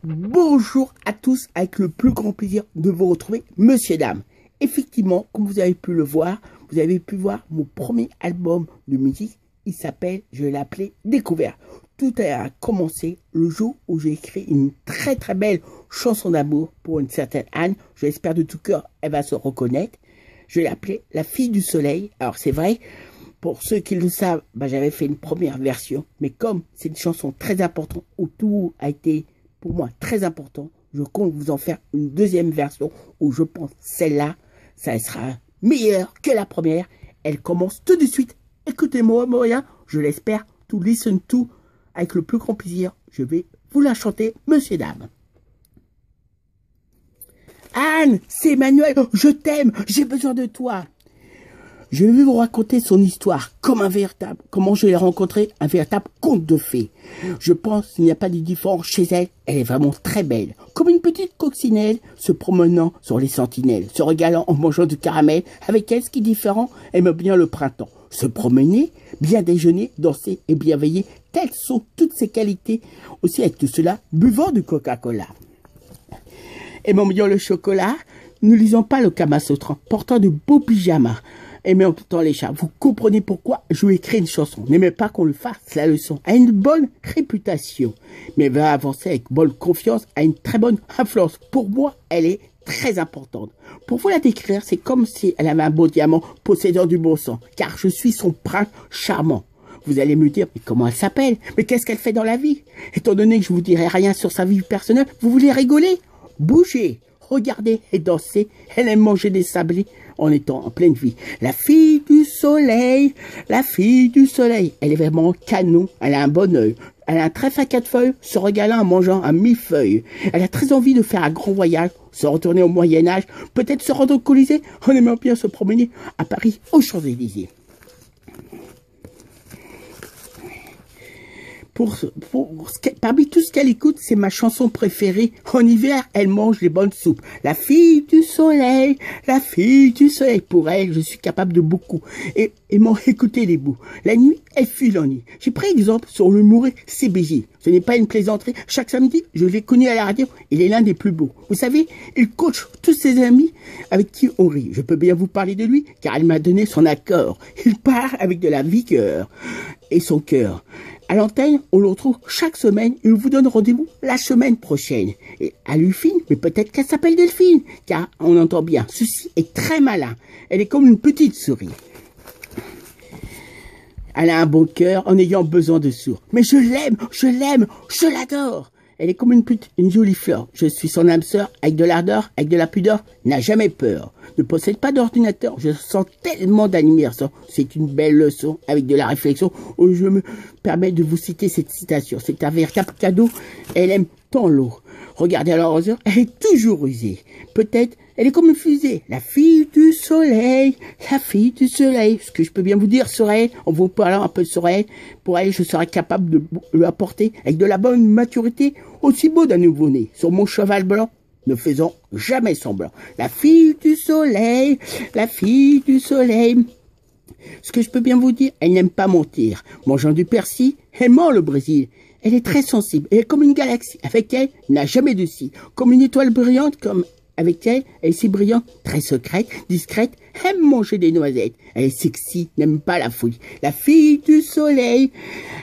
Bonjour à tous, avec le plus grand plaisir de vous retrouver, monsieur, dame. Effectivement, comme vous avez pu le voir, vous avez pu voir mon premier album de musique. Il s'appelle, je l'ai appelé Découvert. Tout a commencé le jour où j'ai écrit une très belle chanson d'amour pour une certaine Anne. Je l'espère de tout cœur, elle va se reconnaître. Je l'ai appelée La Fille du Soleil. Alors c'est vrai, pour ceux qui le savent, j'avais fait une première version. Mais comme c'est une chanson très importante, où tout a été pour moi très important, je compte vous en faire une deuxième version où je pense celle-là, ça sera meilleure que la première. Elle commence tout de suite. Écoutez-moi, Moria, je l'espère, to listen to, avec le plus grand plaisir. Je vais vous la chanter, monsieur, dame. Anne, c'est Emmanuel, je t'aime, j'ai besoin de toi. Je vais vous raconter son histoire comme un véritable, comment je l'ai rencontré, un véritable conte de fées. Je pense qu'il n'y a pas de différence chez elle, elle est vraiment très belle. Comme une petite coccinelle se promenant sur les sentinelles, se régalant en mangeant du caramel. Avec elle, ce qui est différent, elle aime bien le printemps. Se promener, bien déjeuner, danser et bien veiller, telles sont toutes ses qualités. Aussi avec tout cela, buvant du Coca-Cola. Aimant bien le chocolat, ne lisant pas le Kama Sutra, portant de beaux pyjamas, aimant pourtant les chats. Vous comprenez pourquoi je lui ai écrit une chanson. N'aimez pas qu'on le fasse la leçon. A une bonne réputation, mais va avancer avec bonne confiance, a une très bonne influence. Pour moi, elle est très importante. Pour vous la décrire, c'est comme si elle avait un beau diamant possédant du bon sang, car je suis son prince charmant. Vous allez me dire, mais comment elle s'appelle? Mais qu'est-ce qu'elle fait dans la vie? Étant donné que je vous dirai rien sur sa vie personnelle, vous voulez rigoler? Bougez, regardez et dansez. Elle aime manger des sablés en étant en pleine vie. La fille du soleil, la fille du soleil. Elle est vraiment canon, elle a un bon œil. Elle a un trèfle à 4 feuilles, se régalant en mangeant un millefeuille. Elle a très envie de faire un grand voyage, se retourner au Moyen-Âge, peut-être se rendre au Colisée, en aimant bien se promener à Paris, aux Champs-Élysées. Parmi tout ce qu'elle écoute, c'est ma chanson préférée. En hiver, elle mange les bonnes soupes. La fille du soleil, la fille du soleil. Pour elle, je suis capable de beaucoup. Et m'en écouter les bouts. La nuit, elle fuit l'ennui. J'ai pris exemple sur l'humour CBJ. Ce n'est pas une plaisanterie. Chaque samedi, je l'ai connu à la radio. Il est l'un des plus beaux. Vous savez, il coach tous ses amis avec qui on rit. Je peux bien vous parler de lui, car il m'a donné son accord. Il part avec de la vigueur et son cœur. À l'antenne, on le retrouve chaque semaine. Il vous donne rendez-vous la semaine prochaine. Et à Lufine, mais peut-être qu'elle s'appelle Delphine, car on entend bien. Ceci est très malin. Elle est comme une petite souris. Elle a un bon cœur en ayant besoin de sourds. Mais je l'aime, je l'adore. Elle est comme une jolie fleur. Je suis son âme sœur, avec de l'ardeur, avec de la pudeur, n'a jamais peur. Ne possède pas d'ordinateur, je sens tellement d'admiration. C'est une belle leçon, avec de la réflexion, où je me permets de vous citer cette citation. C'est un véritable cadeau, elle aime tant l'eau. Regardez à l'arroseur, elle est toujours usée. Peut-être, elle est comme une fusée. La fille du soleil, la fille du soleil. Ce que je peux bien vous dire sur elle, en vous parlant un peu sur elle, pour elle, je serai capable de lui apporter, avec de la bonne maturité, aussi beau d'un nouveau-né, sur mon cheval blanc, ne faisant jamais semblant. La fille du soleil, la fille du soleil. Ce que je peux bien vous dire, elle n'aime pas mentir. Mangeant du persil, aimant le Brésil. Elle est très sensible, elle est comme une galaxie. Avec elle, il n'a jamais de si. Comme une étoile brillante, comme avec elle est si brillante, très secrète, discrète, aime manger des noisettes. Elle est sexy, n'aime pas la folie. La fille du soleil,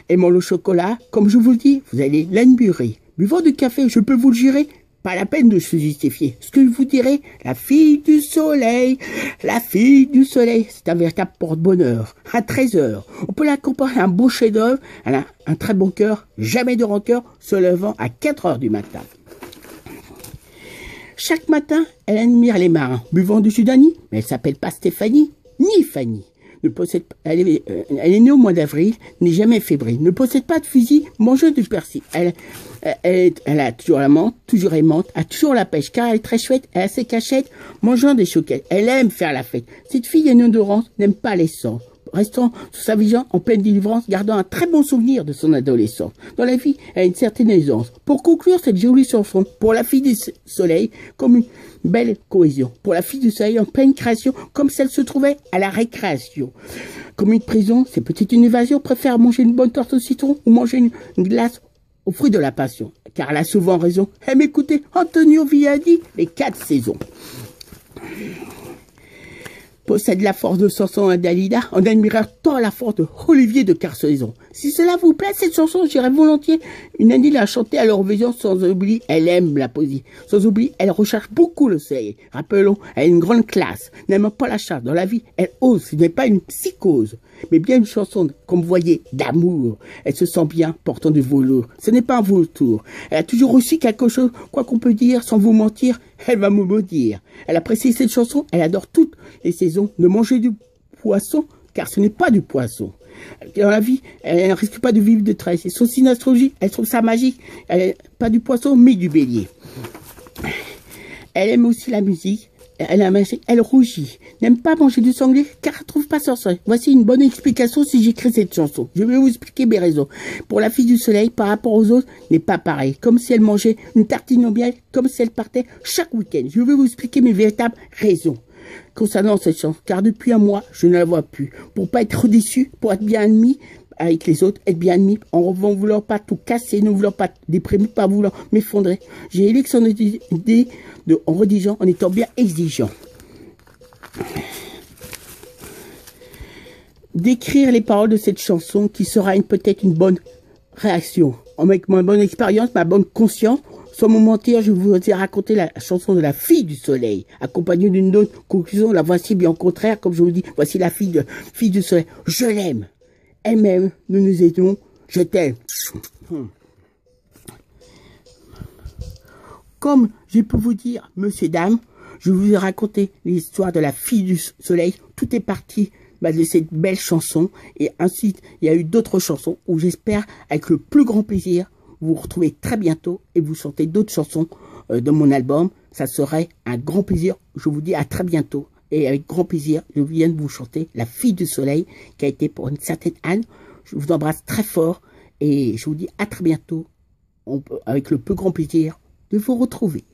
aimant le chocolat, comme je vous le dis, vous allez l'admirer. Buvant du café, je peux vous le jurer, pas la peine de se justifier. Ce que je vous dirai, la fille du soleil, la fille du soleil, c'est un véritable porte-bonheur, un trésor. On peut la comparer à un beau chef-d'œuvre, elle a un très bon cœur, jamais de rancœur, se levant à 4 heures du matin. Chaque matin, elle admire les marins, buvant du Sudani, mais elle s'appelle pas Stéphanie, ni Fanny. Elle est née au mois d'avril, n'est jamais fébrile, ne possède pas de fusil, mange du persil. Elle a toujours la menthe, toujours aimante, a toujours la pêche, car elle est très chouette, elle a ses cachettes, mangeant des choquettes. Elle aime faire la fête. Cette fille a une odorance, n'aime pas l'essence. Restant sous sa vision en pleine délivrance, gardant un très bon souvenir de son adolescence. Dans la vie, elle a une certaine aisance. Pour conclure cette jolie chanson, pour la fille du soleil, comme une belle cohésion. Pour la fille du soleil, en pleine création, comme si elle se trouvait à la récréation. Comme une prison, c'est peut-être une évasion, préfère manger une bonne tarte au citron ou manger une glace aux fruits de la passion. car elle a souvent raison. Aime écouter Antonio Vivaldi, les 4 saisons. Possède la force de Samson Dalida, en admirant tant la force de Olivier de Carcelaison. Si cela vous plaît, cette chanson, j'irai volontiers une année la chanter à l'Eurovision, sans oublier, elle aime la poésie. Sans oublier, elle recherche beaucoup le soleil. Rappelons, elle a une grande classe, n'aime pas la chasse. Dans la vie, elle ose, ce n'est pas une psychose, mais bien une chanson, comme vous voyez, d'amour. Elle se sent bien portant du velours. Ce n'est pas un vautour. Elle a toujours reçu quelque chose, quoi qu'on peut dire, sans vous mentir, elle va me maudire. Elle apprécie cette chanson, elle adore toutes les saisons. Ne mangez du poisson, car ce n'est pas du poisson. Dans la vie, elle ne risque pas de vivre de tresse. Et son signe astrologique, elle trouve ça magique. Elle n'est pas du poisson, mais du bélier. Elle aime aussi la musique. Elle rougit. N'aime pas manger du sanglier, car elle ne trouve pas sorcier. Voici une bonne explication si j'écris cette chanson. Je vais vous expliquer mes raisons. Pour la fille du soleil, par rapport aux autres, n'est pas pareil. Comme si elle mangeait une tartine au miel, comme si elle partait chaque week-end. Je vais vous expliquer mes véritables raisons concernant cette chanson, car depuis un mois, je ne la vois plus. Pour pas être déçu, pour être bien admis avec les autres, être bien admis, en ne voulant pas tout casser, ne voulant pas déprimer, pas voulant m'effondrer. J'ai élu son idée en rédigeant, en étant bien exigeant. D'écrire les paroles de cette chanson qui sera peut-être une bonne réaction. Avec ma bonne expérience, ma bonne conscience, sans me mentir, je vous ai raconté la chanson de la fille du soleil, accompagnée d'une autre conclusion. La voici bien au contraire, comme je vous dis, voici la fille du soleil. Je l'aime. Elle m'aime, nous nous aidons. Je t'aime. Comme je peux vous dire, monsieur, dame, je vous ai raconté l'histoire de la fille du soleil. Tout est parti de cette belle chanson. Et ensuite, il y a eu d'autres chansons où j'espère, avec le plus grand plaisir, vous retrouvez très bientôt et vous chantez d'autres chansons de mon album. Ça serait un grand plaisir. Je vous dis à très bientôt. Et avec grand plaisir, je viens de vous chanter La Fille du Soleil, qui a été pour une certaine Anne. Je vous embrasse très fort et je vous dis à très bientôt, avec le plus grand plaisir de vous retrouver.